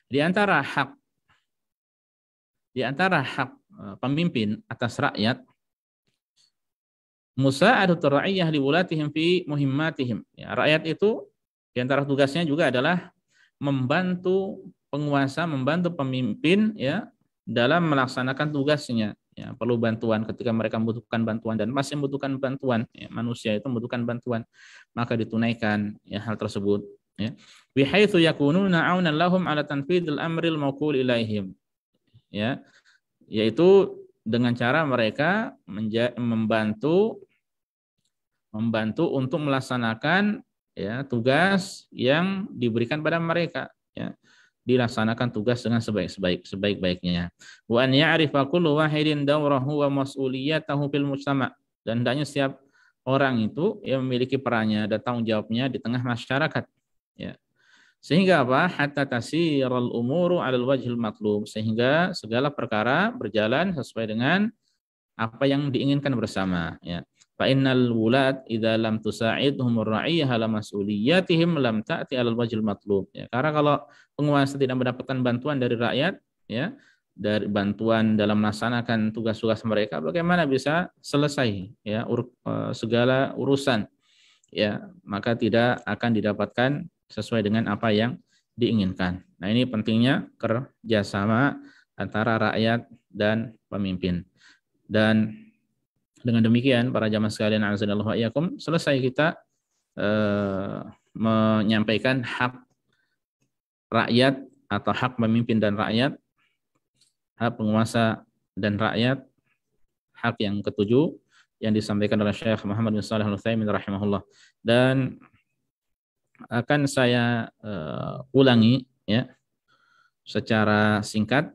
Di antara hak pemimpin atas rakyat, musa'adatur ra'iyah liwulatihim fi muhimmatihim. Ya, rakyat itu di antara tugasnya juga adalah membantu penguasa, membantu pemimpin, ya, dalam melaksanakan tugasnya. Ya, perlu bantuan ketika mereka membutuhkan bantuan dan masih membutuhkan bantuan, ya, manusia itu membutuhkan bantuan, maka ditunaikan, ya, hal tersebut, ya. Bihaitsu yakununa 'aunan lahum 'ala tanfidil amril mawqul ilaihim. Ya, yaitu dengan cara mereka membantu untuk melaksanakan, ya, tugas yang diberikan pada mereka, ya, dilaksanakan tugas dengan sebaik-baiknya. Wa an ya'rifa kullu wahidin dawrahu wa mas'uliyatahu fil mujtama', dan hendaknya setiap orang itu, ya, memiliki perannya dan tanggung jawabnya di tengah masyarakat, ya. Sehingga apa? Hatta tasiral umuru 'alal wajhil matlub, sehingga segala perkara berjalan sesuai dengan apa yang diinginkan bersama, ya. Fa innal wulat idza lam tusa'idhum ar-ra'iyah ala mas'uliyatihim lam ta'ti 'alal wajhil matlub, ya. Karena kalau penguasa tidak mendapatkan bantuan dari rakyat, ya, dari bantuan dalam melaksanakan tugas-tugas mereka, bagaimana bisa selesai, ya, segala urusan, ya, maka tidak akan didapatkan sesuai dengan apa yang diinginkan. Nah, ini pentingnya kerjasama antara rakyat dan pemimpin. Dan dengan demikian, para jamaah sekalian, azanallahu wa iyyakum, selesai kita menyampaikan hak rakyat atau hak pemimpin dan rakyat, hak penguasa dan rakyat, hak yang ketujuh yang disampaikan oleh Syekh Muhammad bin Shalih Al-Utsaimin rahimahullah. Dan akan saya ulangi, ya, secara singkat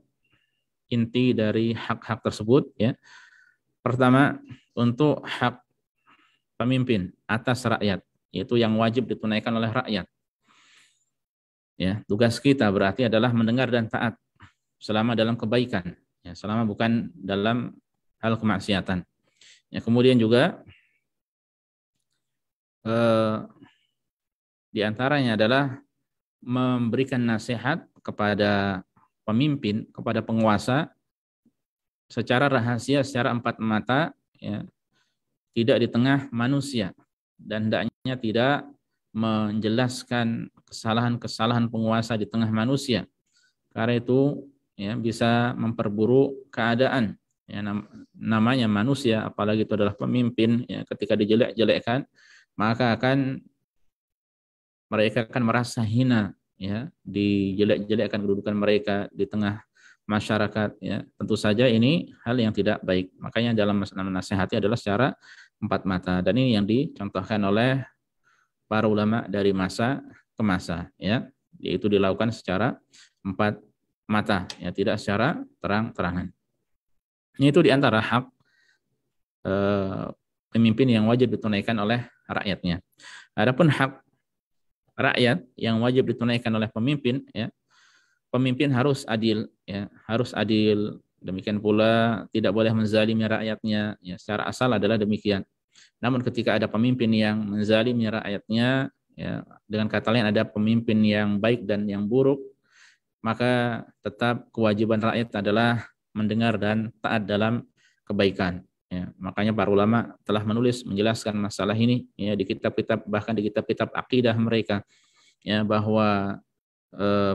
inti dari hak-hak tersebut ya. Pertama, untuk hak pemimpin atas rakyat, yaitu yang wajib ditunaikan oleh rakyat. Ya, tugas kita berarti adalah mendengar dan taat selama dalam kebaikan, ya, selama bukan dalam hal kemaksiatan. Ya, kemudian juga di antaranya adalah memberikan nasihat kepada pemimpin, kepada penguasa secara rahasia, secara empat mata, ya, tidak di tengah manusia, dan hendaknya tidak menjelaskan kesalahan-kesalahan penguasa di tengah manusia, karena itu ya bisa memperburuk keadaan. Ya, namanya manusia, apalagi itu adalah pemimpin, ya, ketika dijelek-jelekkan maka mereka akan merasa hina, ya, dijelek-jelekkan kedudukan mereka di tengah masyarakat, ya. Tentu saja ini hal yang tidak baik. Makanya dalam menasihati adalah secara empat mata, dan ini yang dicontohkan oleh para ulama dari masa ke masa, ya, yaitu dilakukan secara empat mata, ya, tidak secara terang-terangan. Ini itu diantara hak pemimpin yang wajib ditunaikan oleh rakyatnya. Adapun hak rakyat yang wajib ditunaikan oleh pemimpin, ya, pemimpin harus adil, ya, harus adil. Demikian pula tidak boleh menzalimi rakyatnya, ya, secara asal adalah demikian. Namun ketika ada pemimpin yang menzalimi rakyatnya, ya, dengan kata lain ada pemimpin yang baik dan yang buruk, maka tetap kewajiban rakyat adalah mendengar dan taat dalam kebaikan. Ya, makanya para ulama telah menulis menjelaskan masalah ini, ya, di kitab-kitab, bahkan di kitab-kitab akidah mereka, ya, bahwa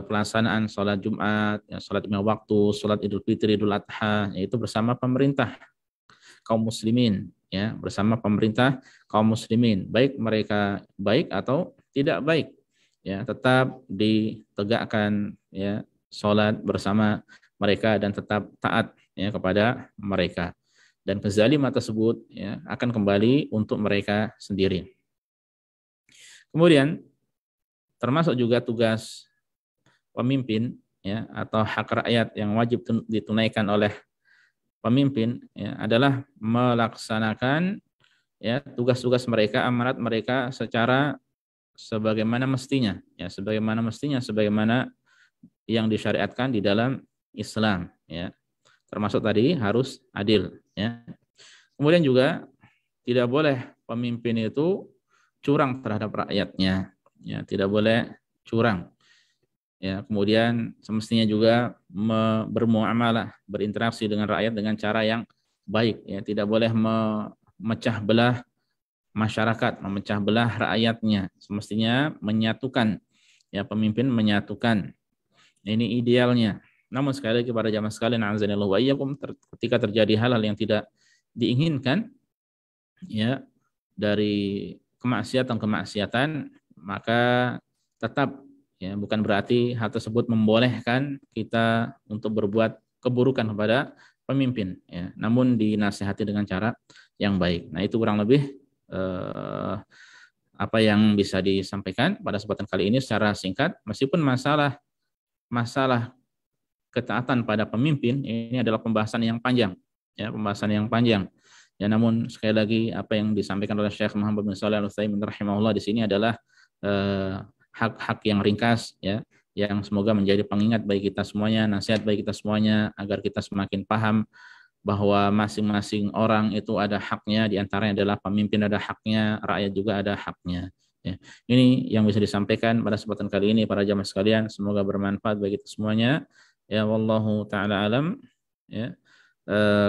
pelaksanaan sholat Jumat, ya, sholat lima waktu, sholat Idul Fitri, Idul Adha, yaitu bersama pemerintah kaum muslimin, ya, bersama pemerintah kaum muslimin, baik mereka baik atau tidak baik, ya, tetap ditegakkan, ya, sholat bersama mereka dan tetap taat, ya, kepada mereka, dan kezaliman tersebut, ya, akan kembali untuk mereka sendiri. Kemudian termasuk juga tugas pemimpin, ya, atau hak rakyat yang wajib ditunaikan oleh pemimpin, ya, adalah melaksanakan, ya, tugas-tugas mereka, amanat mereka secara sebagaimana mestinya, ya, sebagaimana yang disyariatkan di dalam Islam, ya. Termasuk tadi harus adil, ya. Kemudian juga tidak boleh pemimpin itu curang terhadap rakyatnya, ya, tidak boleh curang. Ya, kemudian semestinya juga bermuamalah, berinteraksi dengan rakyat dengan cara yang baik, ya, tidak boleh memecah belah masyarakat, memecah belah rakyatnya. Semestinya menyatukan, ya, pemimpin menyatukan. Ini idealnya. Namun sekali lagi para jamaah sekalian, azanillahu wa iyyakum, ketika terjadi hal-hal yang tidak diinginkan, ya, dari kemaksiatan, maka tetap, ya, bukan berarti hal tersebut membolehkan kita untuk berbuat keburukan kepada pemimpin, ya, namun dinasihati dengan cara yang baik. Nah, itu kurang lebih apa yang bisa disampaikan pada kesempatan kali ini secara singkat. Meskipun masalah ketaatan pada pemimpin ini adalah pembahasan yang panjang, ya, pembahasan yang panjang. Ya, namun sekali lagi apa yang disampaikan oleh Syekh Muhammad bin Shalih Al-Utsaimin rahimahullah di sini adalah hak-hak yang ringkas, ya, yang semoga menjadi pengingat bagi kita semuanya, nasihat bagi kita semuanya, agar kita semakin paham bahwa masing-masing orang itu ada haknya, di antaranya adalah pemimpin ada haknya, rakyat juga ada haknya. Ya. Ini yang bisa disampaikan pada kesempatan kali ini para jamaah sekalian, semoga bermanfaat bagi kita semuanya. Ya, wallahu taala alam. Ya.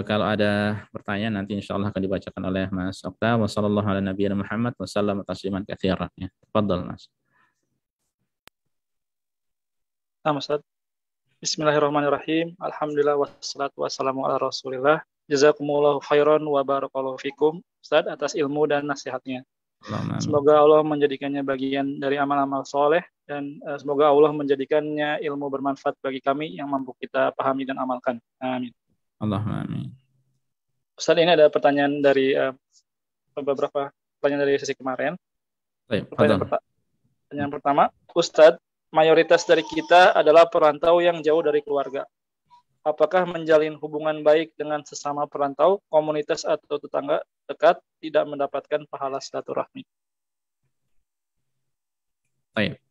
Kalau ada pertanyaan nanti insyaallah akan dibacakan oleh Mas Okta. Wassallallahu ala nabiyina Muhammad wasallam tasliman katsiran. Ya. Tafadhal Mas. Ustaz. Bismillahirrahmanirrahim. Alhamdulillah wassalatu wassalamu ala Rasulillah. Jazakumullahu khairan wa barakallahu fikum, Ustaz, atas ilmu dan nasihatnya. Semoga Allah menjadikannya bagian dari amal-amal soleh, dan semoga Allah menjadikannya ilmu bermanfaat bagi kami yang mampu kita pahami dan amalkan. Amin. Allahumma amin. Ustaz, ini ada pertanyaan dari beberapa pertanyaan dari sesi kemarin. Pertanyaan pertama, Ustaz, mayoritas dari kita adalah perantau yang jauh dari keluarga. Apakah menjalin hubungan baik dengan sesama perantau, komunitas atau tetangga dekat tidak mendapatkan pahala silaturahmi? Baik.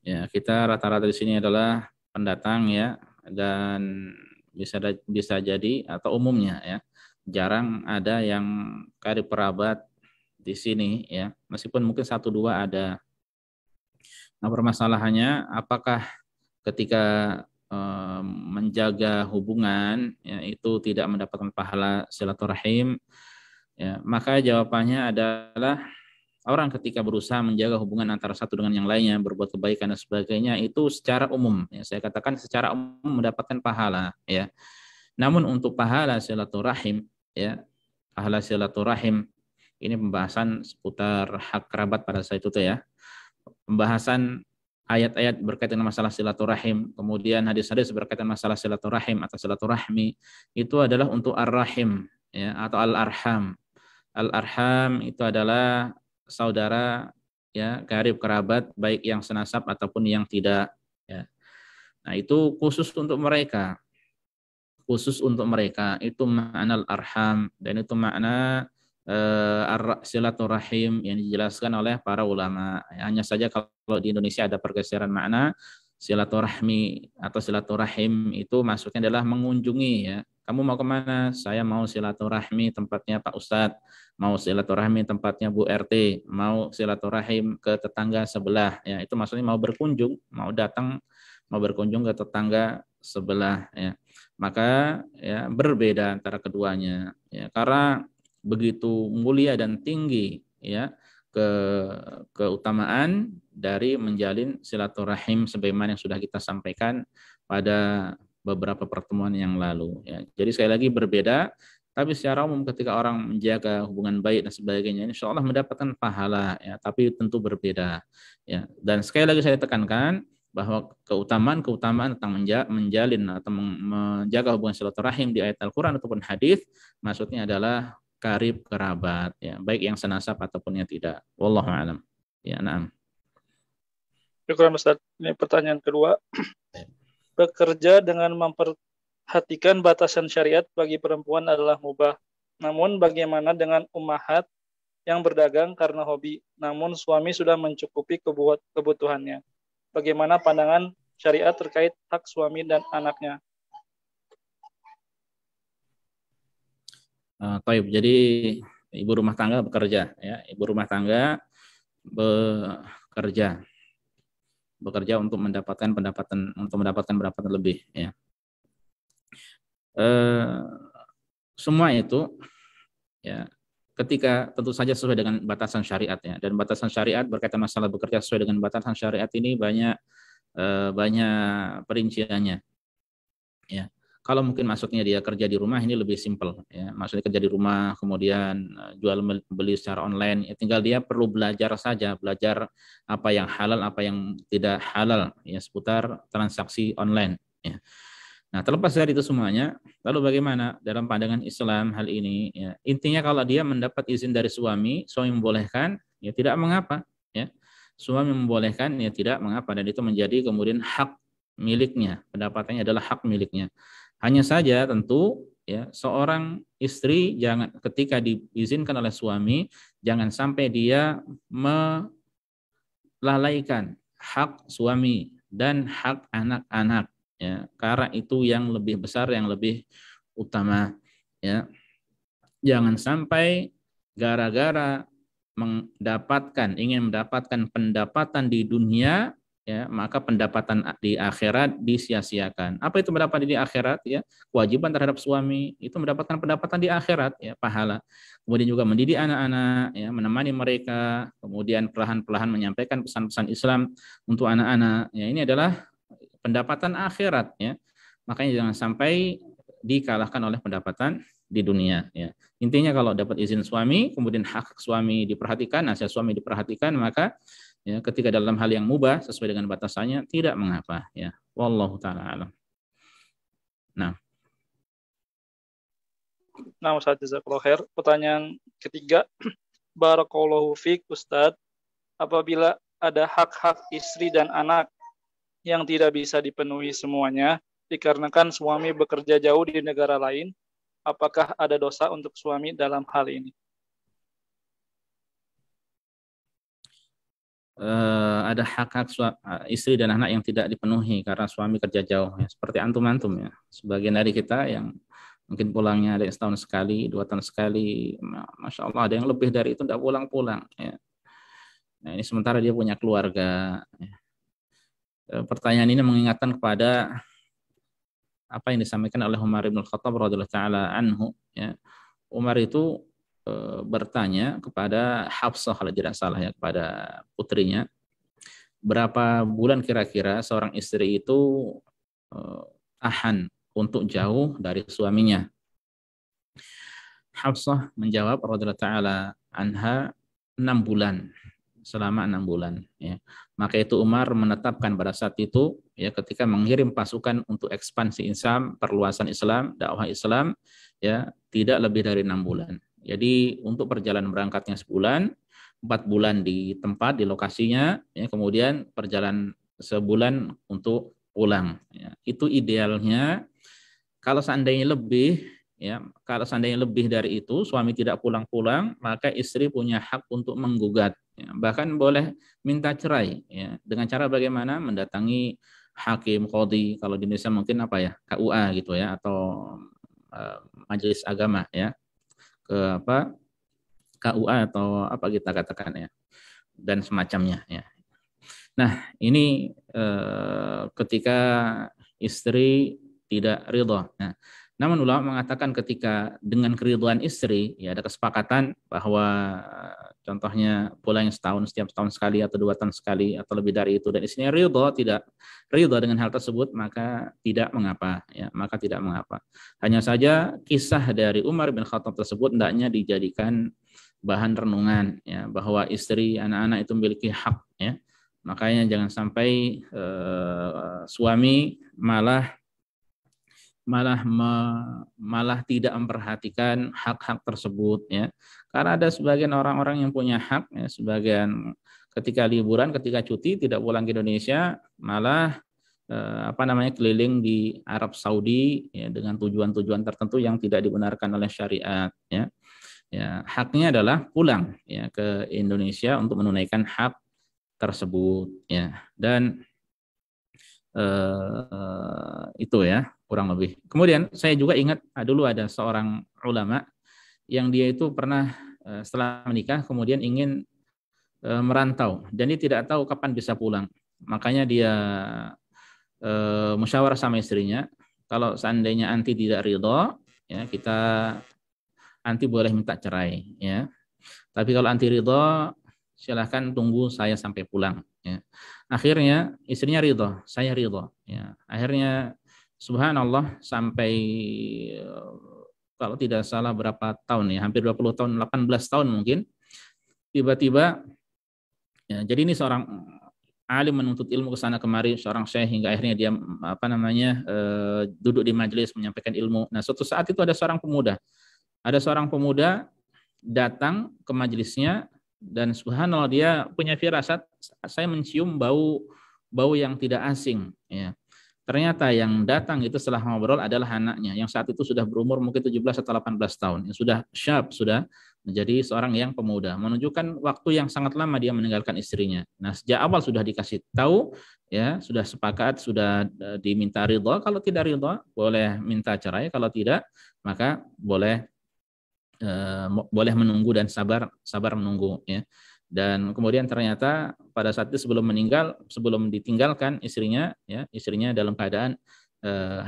Ya, kita rata-rata di sini adalah pendatang ya, dan bisa jadi atau umumnya ya, jarang ada yang karib kerabat di sini ya, meskipun mungkin satu dua ada. Nah, permasalahannya apakah ketika menjaga hubungan ya, itu tidak mendapatkan pahala silaturahim ya, maka jawabannya adalah orang ketika berusaha menjaga hubungan antara satu dengan yang lainnya, berbuat kebaikan dan sebagainya, itu secara umum ya, saya katakan secara umum mendapatkan pahala ya. Namun untuk pahala silaturahim ya, pahala silaturahim ini pembahasan seputar hak kerabat pada saat itu ya. Pembahasan ayat-ayat berkaitan dengan masalah silaturahim, kemudian hadis-hadis berkaitan masalah silaturahim atau silaturahmi, itu adalah untuk ar-rahim ya, atau al-arham. Al-arham itu adalah saudara ya, karib kerabat baik yang senasab ataupun yang tidak ya. Nah, itu khusus untuk mereka. Khusus untuk mereka itu makna al-arham, dan itu makna silaturahim yang dijelaskan oleh para ulama. Hanya saja kalau di Indonesia ada pergeseran makna, silaturahmi atau silaturahim itu maksudnya adalah mengunjungi ya. Kamu mau kemana? Saya mau silaturahmi tempatnya Pak Ustadz, mau silaturahmi tempatnya Bu RT, mau silaturahim ke tetangga sebelah. Ya, itu maksudnya mau berkunjung, mau datang, mau berkunjung ke tetangga sebelah. Ya, maka ya berbeda antara keduanya. Ya, karena begitu mulia dan tinggi ya keutamaan dari menjalin silaturahim sebagaimana yang sudah kita sampaikan pada beberapa pertemuan yang lalu ya. Jadi sekali lagi berbeda, tapi secara umum ketika orang menjaga hubungan baik dan sebagainya, insya Allah mendapatkan pahala ya, tapi tentu berbeda ya. Dan sekali lagi saya tekankan bahwa keutamaan tentang menjalin atau menjaga hubungan silaturahim di ayat Al-Quran ataupun hadis maksudnya adalah karib kerabat ya, baik yang senasab ataupun yang tidak. Wallahu a'lam. Ya, na'am. Syukur Ustaz. Ini pertanyaan kedua. Bekerja dengan memperhatikan batasan syariat bagi perempuan adalah mubah. Namun bagaimana dengan ummahat yang berdagang karena hobi, namun suami sudah mencukupi kebutuhannya? Bagaimana pandangan syariat terkait hak suami dan anaknya? Taib. Jadi ibu rumah tangga bekerja ya, ibu rumah tangga bekerja untuk mendapatkan pendapatan lebih ya. Semua itu ya ketika tentu saja sesuai dengan batasan syariat ya, dan batasan syariat berkaitan masalah bekerja sesuai dengan batasan syariat ini banyak perinciannya ya. Kalau mungkin maksudnya dia kerja di rumah, ini lebih simpel ya. Maksudnya kerja di rumah kemudian jual beli secara online, ya tinggal dia perlu belajar saja, belajar apa yang halal, apa yang tidak halal ya seputar transaksi online ya. Nah, terlepas dari itu semuanya, lalu bagaimana dalam pandangan Islam hal ini ya. Intinya kalau dia mendapat izin dari suami membolehkan, ya tidak mengapa ya. Suami membolehkan, ya tidak mengapa, dan itu menjadi kemudian hak miliknya, pendapatannya adalah hak miliknya. Hanya saja tentu ya, seorang istri jangan ketika diizinkan oleh suami jangan sampai dia melalaikan hak suami dan hak anak-anak ya, karena itu yang lebih besar, yang lebih utama ya. Jangan sampai gara-gara ingin mendapatkan pendapatan di dunia ya, maka pendapatan di akhirat disia-siakan. Apa itu pendapatan di akhirat ya? Kewajiban terhadap suami itu mendapatkan pendapatan di akhirat ya, pahala. Kemudian juga mendidik anak-anak ya, menemani mereka, kemudian perlahan-lahan menyampaikan pesan-pesan Islam untuk anak-anak. Ya, ini adalah pendapatan akhirat ya. Makanya jangan sampai dikalahkan oleh pendapatan di dunia ya. Intinya kalau dapat izin suami, kemudian hak suami diperhatikan, nasihat suami diperhatikan, maka ya, ketika dalam hal yang mubah sesuai dengan batasannya tidak mengapa ya. Wallahu taala alam. Nah, Ustaz, jazakallahu khair. Pertanyaan ketiga, barakallahu fiik Ustaz, apabila ada hak-hak istri dan anak yang tidak bisa dipenuhi semuanya dikarenakan suami bekerja jauh di negara lain, apakah ada dosa untuk suami dalam hal ini? Ada hak-hak istri dan anak yang tidak dipenuhi karena suami kerja jauh ya. Seperti antum-antum ya, sebagian dari kita yang mungkin pulangnya ada yang setahun sekali, 2 tahun sekali, masya Allah ada yang lebih dari itu tidak pulang-pulang ya. Nah ini sementara dia punya keluarga ya. Pertanyaan ini mengingatkan kepada apa yang disampaikan oleh Umar bin Khattab radhiyallahu taala anhu ya. Umar itu bertanya kepada Hafsah kalau tidak salah ya, kepada putrinya, berapa bulan kira-kira seorang istri itu tahan untuk jauh dari suaminya. Hafsah menjawab radhiyallahu taala anha 6 bulan, selama 6 bulan ya. Maka itu Umar menetapkan pada saat itu ya, ketika mengirim pasukan untuk ekspansi Islam, perluasan Islam, dakwah Islam ya, tidak lebih dari 6 bulan. Jadi untuk perjalanan berangkatnya sebulan, 4 bulan di tempat, di lokasinya ya, kemudian perjalanan sebulan untuk pulang ya. Itu idealnya. Kalau seandainya lebih ya, kalau seandainya lebih dari itu suami tidak pulang-pulang, maka istri punya hak untuk menggugat ya. Bahkan boleh minta cerai ya. Dengan cara bagaimana? Mendatangi hakim, qadhi, kalau di Indonesia mungkin apa ya, KUA gitu ya, atau majelis agama ya, ke apa, KUA atau apa kita katakan ya, dan semacamnya ya. Nah ini ketika istri tidak ridha. Nah, namun ulama mengatakan ketika dengan keridhaan istri ya ada kesepakatan bahwa contohnya pulang setahun, setiap tahun sekali atau 2 tahun sekali atau lebih dari itu, dan istrinya ridha, tidak ridha dengan hal tersebut, maka tidak mengapa ya, maka tidak mengapa. Hanya saja kisah dari Umar bin Khattab tersebut hendaknya dijadikan bahan renungan ya, bahwa istri, anak-anak itu memiliki hak ya. Makanya jangan sampai suami malah tidak memperhatikan hak-hak tersebut ya. Karena ada sebagian orang-orang yang punya hak ya, sebagian ketika liburan, ketika cuti tidak pulang ke Indonesia, malah keliling di Arab Saudi ya, dengan tujuan-tujuan tertentu yang tidak dibenarkan oleh syariat ya. Ya, haknya adalah pulang ya ke Indonesia untuk menunaikan hak tersebut ya. Dan itu ya kurang lebih. Kemudian saya juga ingat dulu ada seorang ulama yang dia itu pernah setelah menikah kemudian ingin merantau dan dia tidak tahu kapan bisa pulang. Makanya dia musyawarah sama istrinya, kalau seandainya anti tidak ridho ya, kita anti boleh minta cerai ya. Tapi kalau anti ridho silahkan tunggu saya sampai pulang ya. Akhirnya istrinya ridho, saya ridho ya. Akhirnya subhanallah sampai kalau tidak salah berapa tahun ya, hampir 20 tahun, 18 tahun mungkin, tiba-tiba ya, jadi ini seorang alim menuntut ilmu ke sana kemari, seorang syekh, hingga akhirnya dia duduk di majelis menyampaikan ilmu. Nah, suatu saat itu ada seorang pemuda datang ke majelisnya, dan subhanallah dia punya firasat, saya mencium bau yang tidak asing ya. Ternyata yang datang itu setelah ngobrol adalah anaknya yang saat itu sudah berumur mungkin 17 atau 18 tahun, yang sudah syab, sudah menjadi seorang yang pemuda, menunjukkan waktu yang sangat lama dia meninggalkan istrinya. Nah, sejak awal sudah dikasih tahu ya, sudah sepakat, sudah diminta ridha, kalau tidak ridha boleh minta cerai, kalau tidak maka boleh menunggu dan sabar menunggu ya. Dan kemudian ternyata pada saat itu sebelum ditinggalkan istrinya ya, istrinya dalam keadaan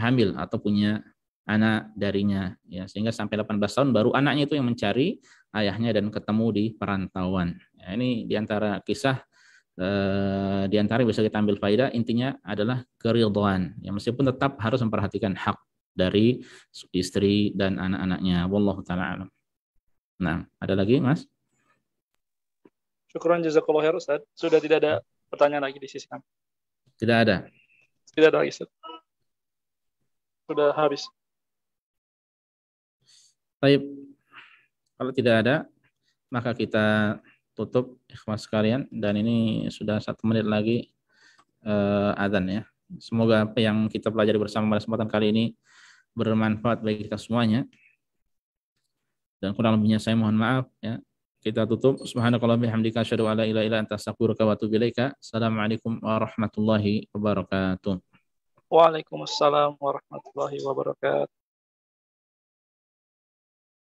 hamil atau punya anak darinya ya, sehingga sampai 18 tahun baru anaknya itu yang mencari ayahnya dan ketemu di perantauan ya. Ini diantara kisah diantara bisa kita ambil faedah, intinya adalah keridhaan ya, meskipun tetap harus memperhatikan hak dari istri dan anak-anaknya. Wallahu taala alam. Nah, ada lagi, Mas? Syukran jazakallahu khair, Ustaz. Sudah tidak ada pertanyaan lagi di sisi kami. Tidak ada. Tidak ada lagi, Ustaz. Sudah habis. Baik. Kalau tidak ada, maka kita tutup ikhwas sekalian, dan ini sudah 1 menit lagi azan ya. Semoga apa yang kita pelajari bersama pada kesempatan kali ini bermanfaat bagi kita semuanya. Dan kurang lebihnya saya mohon maaf ya. Kita tutup. Subhanakallahumma bihamdika asyhadu an la ilaha illa anta astaghfiruka wa atubu ilaika. Assalamualaikum warahmatullahi wabarakatuh. Waalaikumsalam warahmatullahi wabarakatuh.